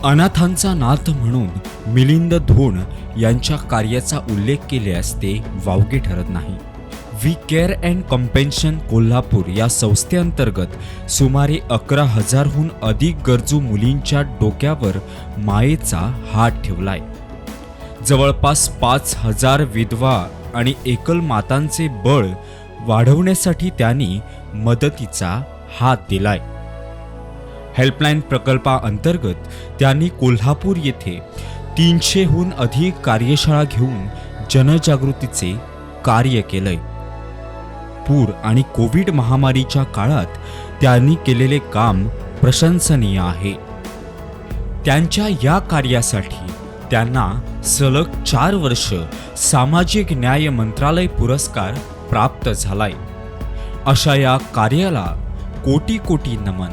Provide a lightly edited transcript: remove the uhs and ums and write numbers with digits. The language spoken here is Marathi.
अनाथांचा नाथ म्हणून मिलिंद धोण यांच्या कार्याचा उल्लेख केल्यास ते वावगे ठरत नाही. वी केअर अँड कंपेन्शन कोल्हापूर या संस्थेअंतर्गत सुमारे 11,000हून अधिक गरजू मुलींच्या डोक्यावर मायेचा हात ठेवलाय. जवळपास 5,000 विधवा आणि एकल मातांचे बळ वाढवण्यासाठी त्यांनी मदतीचा हात दिलाय. हेल्पलाईन प्रकल्पाअंतर्गत त्यांनी कोल्हापूर येथे 300हून अधिक कार्यशाळा घेऊन जनजागृतीचे कार्य केलंय. पूर आणि कोविड महामारीच्या काळात त्यांनी केलेले काम प्रशंसनीय आहे. त्यांच्या या कार्यासाठी त्यांना सलग 4 वर्ष सामाजिक न्याय मंत्रालय पुरस्कार प्राप्त झालाय. अशा या कार्याला कोटी कोटी नमन.